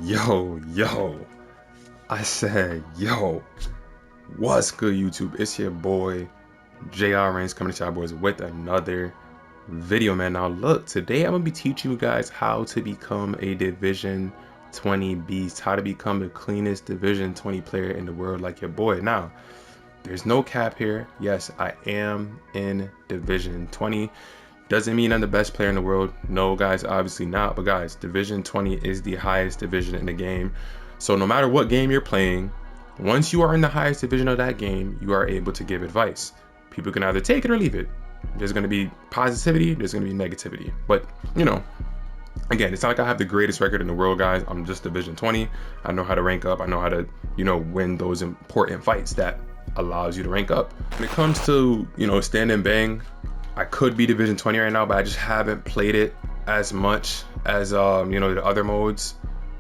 Yo, I said, yo, what's good, YouTube? It's your boy, JR Reigns, coming to y'all boys with another video, man. Now, look, today I'm gonna be teaching you guys how to become a Division 20 beast, how to become the cleanest Division 20 player in the world like your boy. Now, there's no cap here. Yes, I am in Division 20. Doesn't mean I'm the best player in the world. No, guys, obviously not. But guys, Division 20 is the highest division in the game. So no matter what game you're playing, once you are in the highest division of that game, you are able to give advice. People can either take it or leave it. There's going to be positivity, there's going to be negativity. But, you know, again, it's not like I have the greatest record in the world, guys. I'm just Division 20. I know how to rank up. I know how to, you know, win those important fights that allows you to rank up. When it comes to, you know, stand and bang, I could be Division 20 right now, but I just haven't played it as much as you know, the other modes.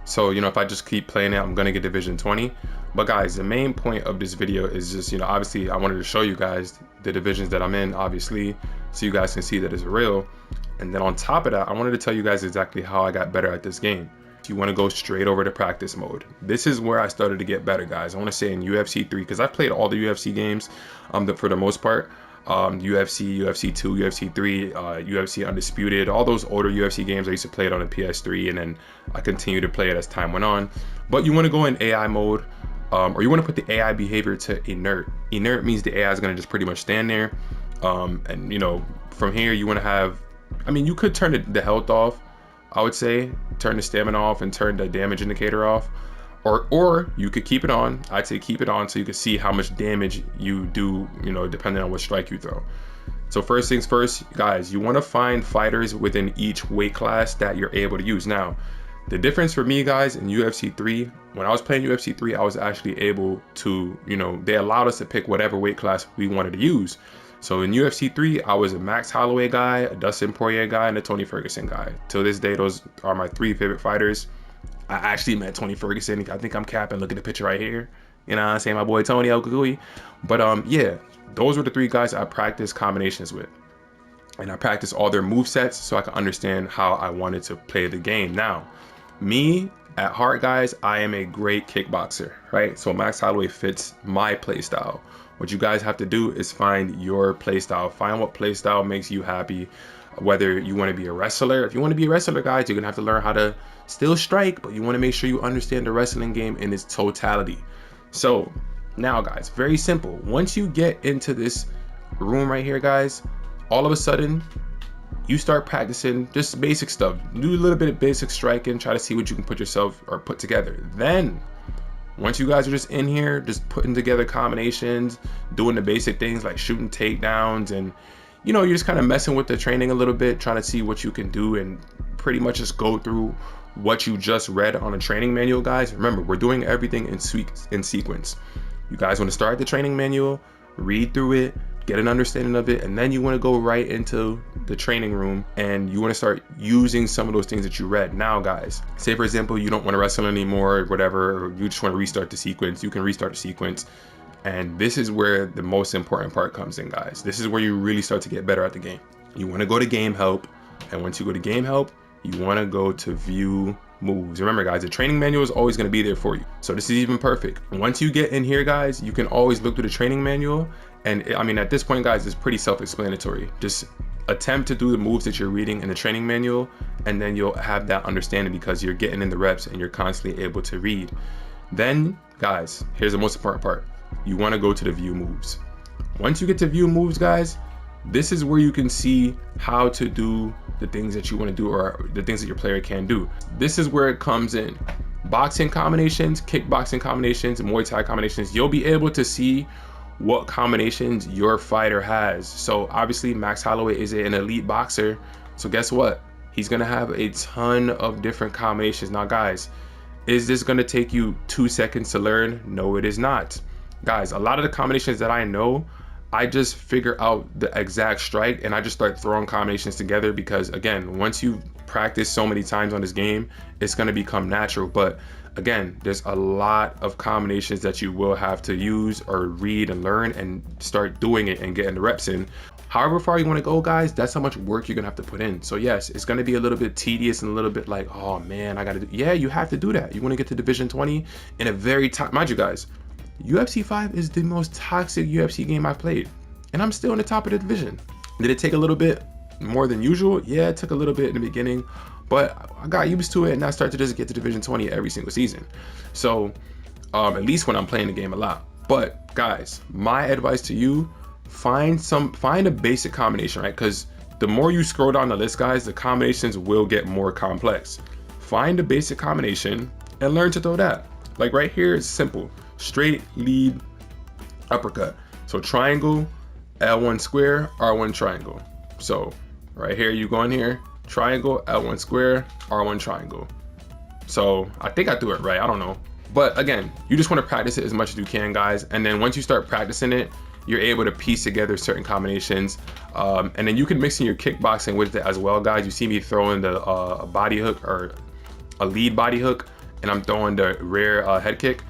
So, you know, if I just keep playing it, I'm gonna get Division 20. But guys, the main point of this video is just, you know, obviously I wanted to show you guys the divisions that I'm in, obviously, so you guys can see that it's real. And then on top of that, I wanted to tell you guys exactly how I got better at this game. You want to go straight over to practice mode. This is where I started to get better, guys. I want to say in UFC 3, because I've played all the UFC games for the most part. UFC, UFC 2, UFC 3, UFC Undisputed, all those older UFC games. I used to play it on the PS3, and then I continued to play it as time went on. But you want to go in AI mode, or you want to put the AI behavior to inert. Inert means the AI is going to just pretty much stand there. And, you know, from here, you want to have, I mean, you could turn the health off, I would say, turn the stamina off and turn the damage indicator off. Or you could keep it on. I'd say keep it on so you can see how much damage you do, you know, depending on what strike you throw. So first things first, guys, you want to find fighters within each weight class that you're able to use. Now, the difference for me, guys, in UFC 3, when I was playing UFC 3, I was actually able to, you know, they allowed us to pick whatever weight class we wanted to use. So in UFC 3, I was a Max Holloway guy, a Dustin Poirier guy, and a Tony Ferguson guy. Till this day, those are my three favorite fighters. I actually met Tony Ferguson. I think I'm capping. Look at the picture right here. You know what I'm saying? My boy Tony El Kukui. But yeah, those were the three guys I practiced combinations with. And I practiced all their move sets so I could understand how I wanted to play the game. Now, me at heart, guys, I am a great kickboxer, right? So Max Holloway fits my play style. What you guys have to do is find your play style. Find what play style makes you happy. Whether you want to be a wrestler, if you want to be a wrestler, guys, you're gonna have to learn how to still strike, but you want to make sure you understand the wrestling game in its totality. So now, guys, very simple. Once you get into this room right here, guys, all of a sudden you start practicing just basic stuff. Do a little bit of basic striking, try to see what you can put yourself or put together. Then once you guys are just in here, just putting together combinations, doing the basic things like shooting takedowns, and you know, you're just kind of messing with the training a little bit, trying to see what you can do and pretty much just go through what you just read on a training manual, guys. Remember, we're doing everything in sequence. You guys want to start the training manual, read through it, get an understanding of it, and then you want to go right into the training room and you want to start using some of those things that you read. Now, guys, say for example, you don't want to wrestle anymore or whatever, or you just want to restart the sequence. You can restart the sequence. And this is where the most important part comes in, guys. This is where you really start to get better at the game. You want to go to game help. And once you go to game help, you want to go to view moves. Remember, guys, the training manual is always going to be there for you. So this is even perfect. Once you get in here, guys, you can always look through the training manual. And I mean, at this point, guys, it's pretty self-explanatory. Just attempt to do the moves that you're reading in the training manual, and then you'll have that understanding because you're getting in the reps and you're constantly able to read. Then, guys, here's the most important part. You want to go to the view moves. Once you get to view moves, guys, this is where you can see how to do the things that you want to do, or the things that your player can do. This is where it comes in. Boxing combinations, kickboxing combinations, Muay Thai combinations. You'll be able to see what combinations your fighter has. So obviously Max Holloway is an elite boxer. So guess what? He's going to have a ton of different combinations. Now, guys, is this going to take you 2 seconds to learn? No, it is not. Guys, a lot of the combinations that I know, I just figure out the exact strike and I just start throwing combinations together because, again, once you practice so many times on this game, it's going to become natural. But again, there's a lot of combinations that you will have to use or read and learn and start doing it and getting the reps in. However far you want to go, guys, that's how much work you're gonna have to put in. So yes, it's gonna be a little bit tedious and a little bit like, oh man, I gotta do, yeah, you have to do that. You want to get to Division 20 in a very mind you guys, UFC 5 is the most toxic UFC game I've played, and I'm still in the top of the division. Did it take a little bit more than usual? Yeah, it took a little bit in the beginning, but I got used to it, and I started to just get to Division 20 every single season. So at least when I'm playing the game a lot. But guys, my advice to you, find a basic combination, right? Because the more you scroll down the list, guys, the combinations will get more complex. Find a basic combination and learn to throw that. Like right here, it's simple: straight, lead, uppercut. So triangle, L1 square, R1 triangle. So right here, you go in here, triangle, L1 square, R1 triangle. So I think I threw it right, I don't know. But again, you just want to practice it as much as you can, guys. And then once you start practicing it, you're able to piece together certain combinations. And then you can mix in your kickboxing with it as well, guys. You see me throwing the body hook, or a lead body hook, and I'm throwing the rear head kick.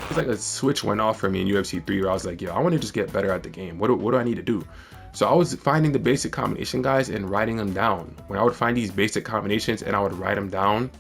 It's like a switch went off for me in UFC 3 where I was like, yo, I want to just get better at the game. What do I need to do? So I was finding the basic combination, guys, and writing them down. When I would find these basic combinations and I would write them down,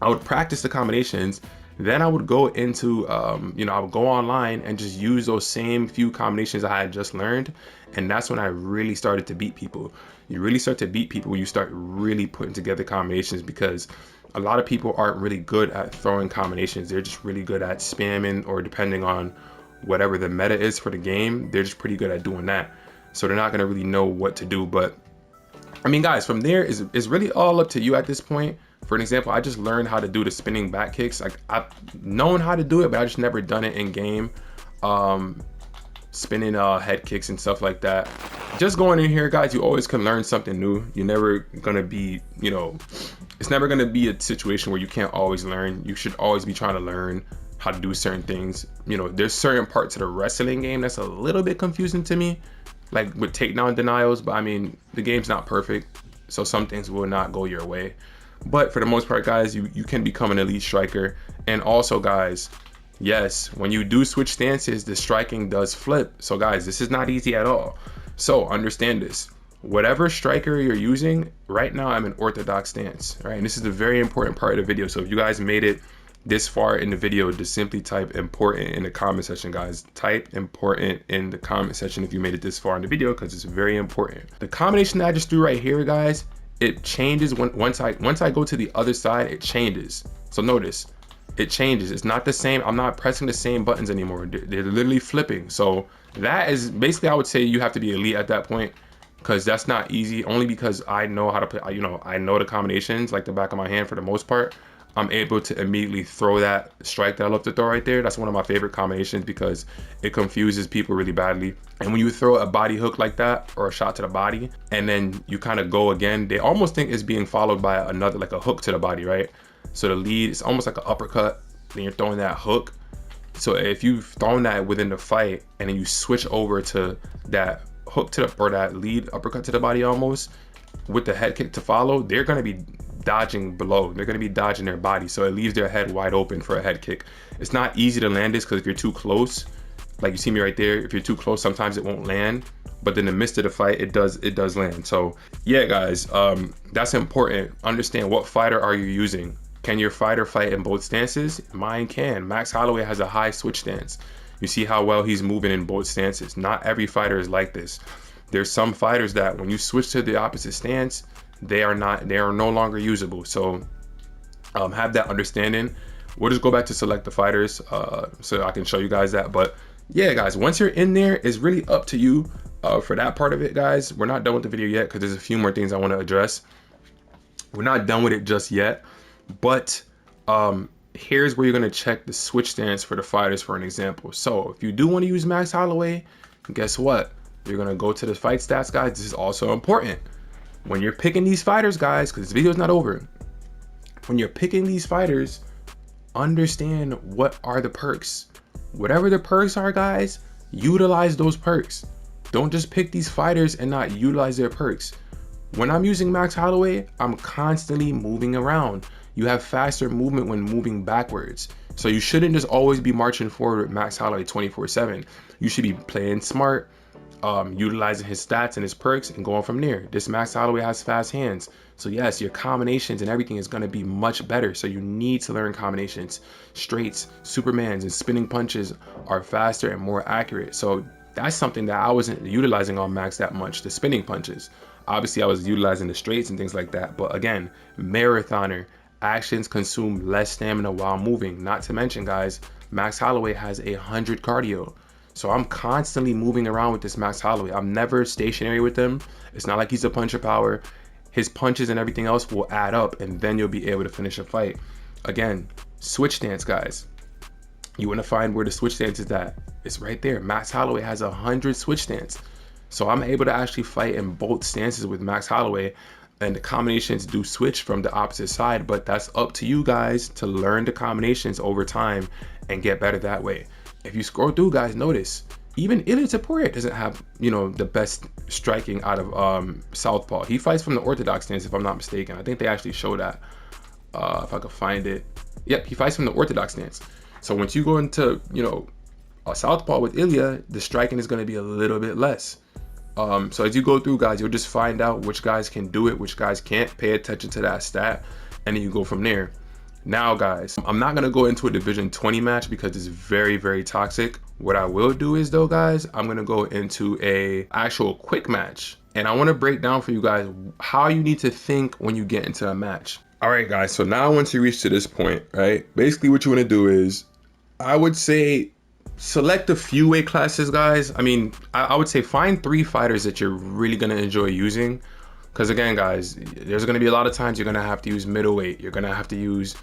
I would practice the combinations. Then I would go into, I would go online and just use those same few combinations I had just learned. And that's when I really started to beat people. You really start to beat people when you start really putting together combinations, because a lot of people aren't really good at throwing combinations. They're just really good at spamming, or depending on whatever the meta is for the game, they're just pretty good at doing that. So they're not going to really know what to do. But I mean, guys, from there is really all up to you at this point. For an example, I just learned how to do the spinning back kicks. Like, I've known how to do it, but I just never done it in game. Spinning head kicks and stuff like that. Just going in here, guys, you always can learn something new. You're never gonna be, it's never gonna be a situation where you can't always learn. You should always be trying to learn how to do certain things. There's certain parts of the wrestling game that's a little bit confusing to me, like with takedown denials, but I mean, the game's not perfect, so some things will not go your way. But for the most part, guys, you can become an elite striker. And also, guys, yes, when you do switch stances, the striking does flip. So guys, this is not easy at all. So understand this: whatever striker you're using right now, I'm an orthodox stance, right? And this is a very important part of the video. So if you guys made it this far in the video, just simply type important in the comment section, guys. Type important in the comment section if you made it this far in the video, because it's very important. The combination that I just threw right here, guys, it changes once I go to the other side. It changes. So notice, it changes. It's not the same. I'm not pressing the same buttons anymore. They're literally flipping. So that is basically, I would say you have to be elite at that point, because that's not easy. Only because I know how to play. I know the combinations like the back of my hand for the most part. I'm able to immediately throw that strike that I love to throw right there. That's one of my favorite combinations because it confuses people really badly. And when you throw a body hook like that, or a shot to the body, and then you kind of go again, they almost think it's being followed by another, like a hook to the body, right? So the lead is almost like an uppercut, then you're throwing that hook. So if you've thrown that within the fight and then you switch over to that hook to the, or that lead uppercut to the body almost, with the head kick to follow, they're going to be dodging below. They're going to be dodging their body, so it leaves their head wide open for a head kick. It's not easy to land this, because if you're too close, like you see me right there, if you're too close, sometimes it won't land, but in the midst of the fight, it does land. So yeah, guys, that's important. Understand, what fighter are you using? Can your fighter fight in both stances? Mine can. Max Holloway has a high switch stance. You see how well he's moving in both stances. Not every fighter is like this. There's some fighters that when you switch to the opposite stance, they are no longer usable. So have that understanding. We'll just go back to select the fighters so I can show you guys that. But yeah, guys, once you're in there, it's really up to you for that part of it, guys. We're not done with the video yet, because there's a few more things I want to address. We're not done with it just yet, but here's where you're going to check the switch stance for the fighters, for an example. So if you do want to use Max Holloway, guess what? You're going to go to the fight stats, guys. This is also important. When you're picking these fighters, guys, because this video is not over. When you're picking these fighters, understand what are the perks. Whatever the perks are, guys, utilize those perks. Don't just pick these fighters and not utilize their perks. When I'm using Max Holloway, I'm constantly moving around. You have faster movement when moving backwards. So you shouldn't just always be marching forward with Max Holloway 24/7. You should be playing smart, utilizing his stats and his perks and going from there. This Max Holloway has fast hands. So yes, your combinations and everything is going to be much better. So you need to learn combinations. Straights, Supermans, and spinning punches are faster and more accurate. So that's something that I wasn't utilizing on Max that much, the spinning punches. Obviously, I was utilizing the straights and things like that. But again, marathoner, actions consume less stamina while moving. Not to mention, guys, Max Holloway has 100 cardio. So I'm constantly moving around with this Max Holloway. I'm never stationary with him. It's not like he's a puncher power. His punches and everything else will add up, and then you'll be able to finish a fight. Again, switch stance, guys. You want to find where the switch stance is at. It's right there. Max Holloway has 100 switch stance. So I'm able to actually fight in both stances with Max Holloway, and the combinations do switch from the opposite side, but that's up to you guys to learn the combinations over time and get better that way. If you scroll through, guys, notice even Ilia Topuria doesn't have, you know, the best striking out of Southpaw. He fights from the orthodox stance, if I'm not mistaken. I think they actually show that. If I could find it. Yep, he fights from the orthodox stance. So once you go into, you know, a Southpaw with Ilia, the striking is going to be a little bit less. So as you go through, guys, you'll just find out which guys can do it, which guys can't. Pay attention to that stat, and then you go from there. Now, guys, I'm not gonna go into a Division 20 match because it's very, very toxic. What I will do is, though, guys, I'm gonna go into a actual quick match, and I want to break down for you guys how you need to think when you get into a match. All right, guys, so now once you reach to this point, right, basically what you want to do is, I would say, select a few weight classes, guys. I mean, I would say find 3 fighters that you're really gonna enjoy using, because again, guys, there's gonna be a lot of times you're gonna have to use middleweight, you're gonna have to use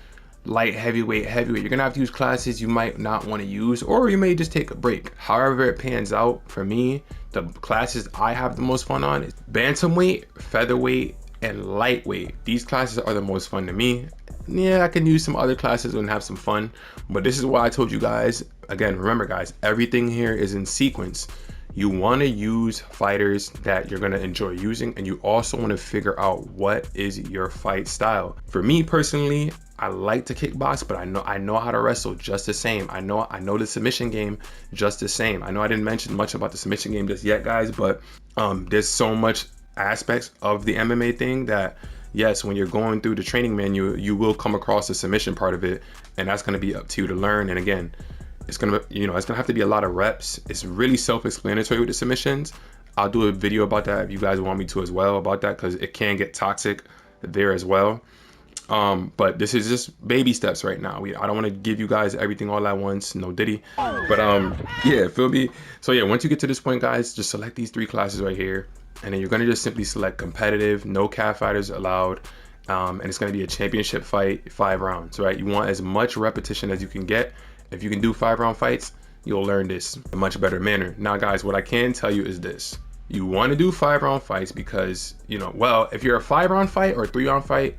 light, heavyweight, you're gonna have to use classes you might not want to use, or you may just take a break. However it pans out for me, the classes I have the most fun on is bantamweight, featherweight, and lightweight. These classes are the most fun to me. Yeah, I can use some other classes and have some fun, but this is why I told you guys, again, remember guys, everything here is in sequence. You want to use fighters that you're going to enjoy using, and you also want to figure out what is your fight style. For me personally, I like to kickbox, but I know how to wrestle just the same. I know the submission game just the same. I know I didn't mention much about the submission game just yet, guys, but there's so much aspects of the MMA thing that yes, when you're going through the training menu, you will come across the submission part of it, and that's going to be up to you to learn. And again, it's gonna, you know, it's gonna have to be a lot of reps. It's really self-explanatory with the submissions. I'll do a video about that if you guys want me to as well about that, because it can get toxic there as well. But this is just baby steps right now. I don't want to give you guys everything all at once, no diddy. But yeah, feel me? So yeah, once you get to this point, guys, just select these 3 classes right here, and then you're gonna just simply select competitive, no cat fighters allowed, and it's gonna be a championship fight, 5 rounds, right? You want as much repetition as you can get. If you can do 5-round fights, you'll learn this in a much better manner. Now, guys, what I can tell you is this. You want to do 5-round fights because, you know, well, if you're a 5-round fight or a 3-round fight,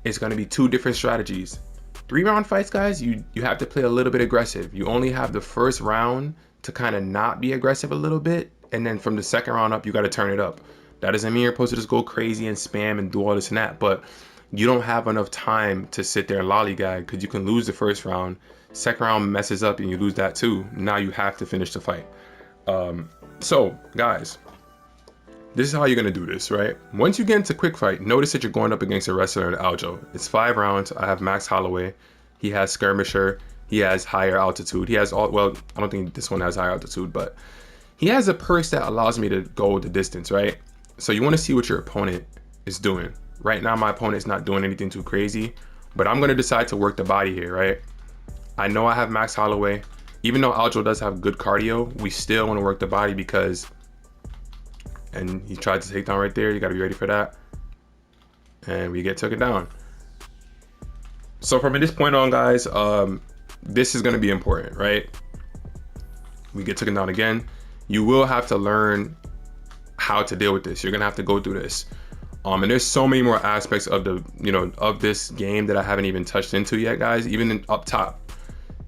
it's going to be 2 different strategies. 3-round fights, guys, you have to play a little bit aggressive. You only have the first round to kind of not be aggressive a little bit, and then from the second round up, you got to turn it up. That doesn't mean you're supposed to just go crazy and spam and do all this and that, but you don't have enough time to sit there and lollygag, because you can lose the first round. Second round messes up and you lose that too. Now you have to finish the fight. So guys, this is how you're gonna do this, right? Once you get into quick fight, notice that you're going up against a wrestler in Aljo. It's 5 rounds. I have Max Holloway. He has skirmisher. He has higher altitude. He has all, well, I don't think this one has higher altitude, but he has a perk that allows me to go the distance, right? So you want to see what your opponent is doing. Right now, my opponent's not doing anything too crazy, but I'm gonna decide to work the body here, right? I know I have Max Holloway. Even though Aljo does have good cardio, we still want to work the body because, and he tried to take down right there. You got to be ready for that. And we get taken down. So from this point on, guys, this is going to be important, right? We get taken down again. You will have to learn how to deal with this. You're going to have to go through this. And there's so many more aspects of the, you know, of this game that I haven't even touched into yet, guys. Even up top,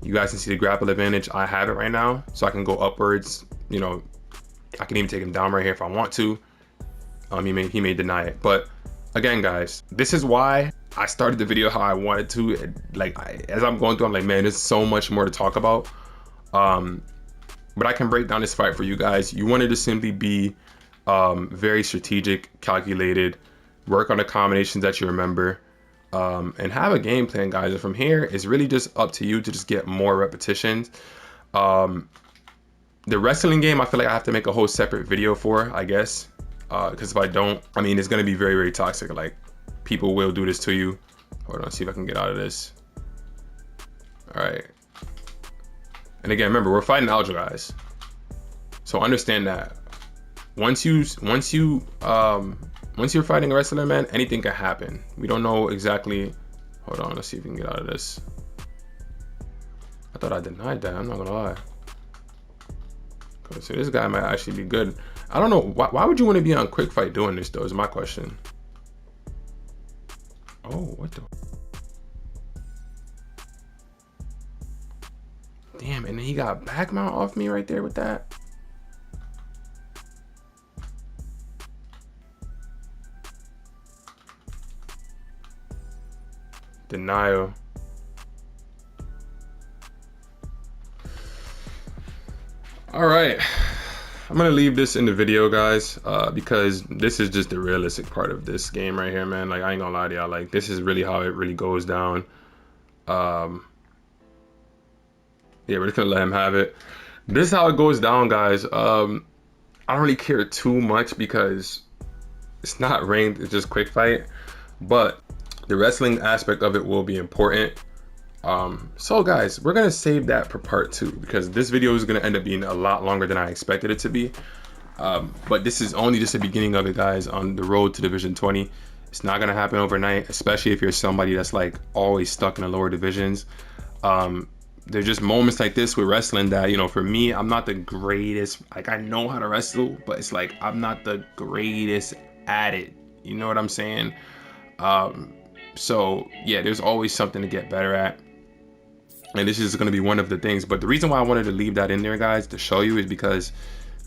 you guys can see the grapple advantage. I have it right now, so I can go upwards. You know, I can even take him down right here if I want to. He may deny it, but again, guys, this is why I started the video how I wanted to. Like, as I'm going through, I'm like, man, there's so much more to talk about. But I can break down this fight for you guys. You wanted to simply be very strategic, calculated, work on the combinations that you remember, and have a game plan, guys. And from here, it's really just up to you to just get more repetitions. The wrestling game, I feel like I have to make a whole separate video for, I guess, because if I don't, I mean, it's gonna be very, very toxic. Like, people will do this to you. Hold on, see if I can get out of this. All right. And again, remember, we're fighting algebra, guys. So understand that once you're fighting a wrestler, man, anything can happen. We don't know exactly. Hold on, let's see if we can get out of this. I thought I denied that. I'm not gonna lie. Okay, so this guy might actually be good. I don't know. Why would you want to be on quick fight doing this though? Is my question. Oh, what the? Damn, and then he got back mount off me right there with that. Denial. All right, I'm gonna leave this in the video, guys, because this is just the realistic part of this game right here, man. Like, I ain't gonna lie to y'all, like, this is really how it really goes down. Yeah, we're just gonna let him have it. This is how it goes down, guys. I don't really care too much because it's not ranked, it's just quick fight, but the wrestling aspect of it will be important. So guys, we're gonna save that for part 2 because this video is gonna end up being a lot longer than I expected it to be. But this is only just the beginning of it, guys, on the road to Division 20. It's not gonna happen overnight, especially if you're somebody that's like always stuck in the lower divisions. There's just moments like this with wrestling that, you know, for me, I'm not the greatest. Like, I know how to wrestle, but it's like I'm not the greatest at it. You know what I'm saying? So yeah, there's always something to get better at. And this is going to be one of the things. But the reason why I wanted to leave that in there, guys, to show you is because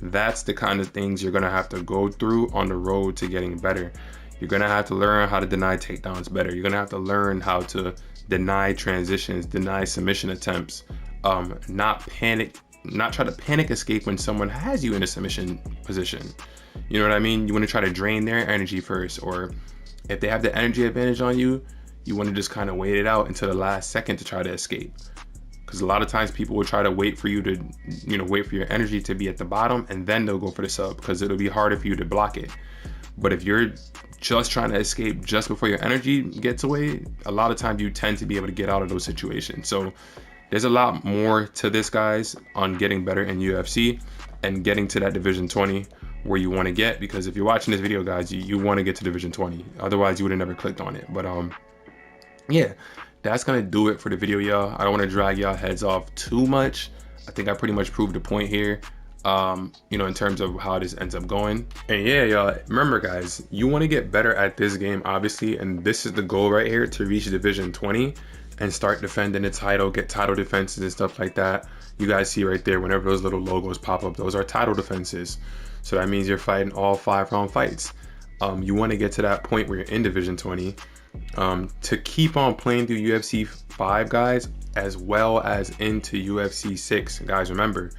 that's the kind of things you're going to have to go through on the road to getting better. You're going to have to learn how to deny takedowns better. You're going to have to learn how to deny transitions, deny submission attempts, not try to panic escape when someone has you in a submission position. You know what I mean? You want to try to drain their energy first, or if they have the energy advantage on you, you want to just kind of wait it out until the last second to try to escape. Because a lot of times people will try to wait for you to, you know, wait for your energy to be at the bottom, and then they'll go for the sub because it'll be harder for you to block it. But if you're just trying to escape just before your energy gets away, a lot of times you tend to be able to get out of those situations. So there's a lot more to this, guys, on getting better in UFC and getting to that Division 20 where you want to get, because if you're watching this video, guys, you want to get to Division 20. Otherwise, you would have never clicked on it. But yeah, that's gonna do it for the video, y'all. I don't want to drag y'all heads off too much. I think I pretty much proved the point here, you know, in terms of how this ends up going. And yeah, y'all, remember, guys, you want to get better at this game, obviously, and this is the goal right here, to reach Division 20 and start defending the title, get title defenses and stuff like that. You guys see right there, whenever those little logos pop up, those are title defenses. So that means you're fighting all 5-round fights. You want to get to that point where you're in Division 20 to keep on playing through UFC 5, guys, as well as into UFC 6. Guys, remember,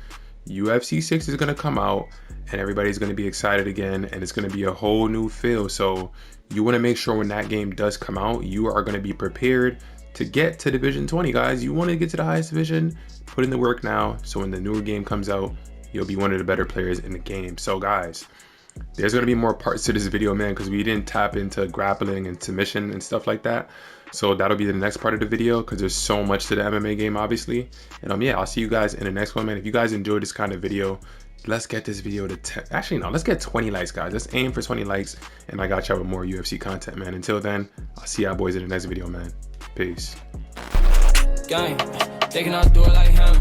UFC 6 is going to come out and everybody's going to be excited again, and it's going to be a whole new feel. So you want to make sure when that game does come out, you are going to be prepared to get to Division 20, guys. You want to get to the highest division, put in the work now, so when the newer game comes out, you'll be one of the better players in the game. So guys, there's going to be more parts to this video, man, because we didn't tap into grappling and submission and stuff like that. So that'll be the next part of the video, because there's so much to the MMA game, obviously. And yeah, I'll see you guys in the next one, man. If you guys enjoyed this kind of video, let's get this video to 10. Actually, no, let's get 20 likes, guys. Let's aim for 20 likes, and I got y'all with more UFC content, man. Until then, I'll see y'all boys in the next video, man. Peace. Gang, they cannot do it like him.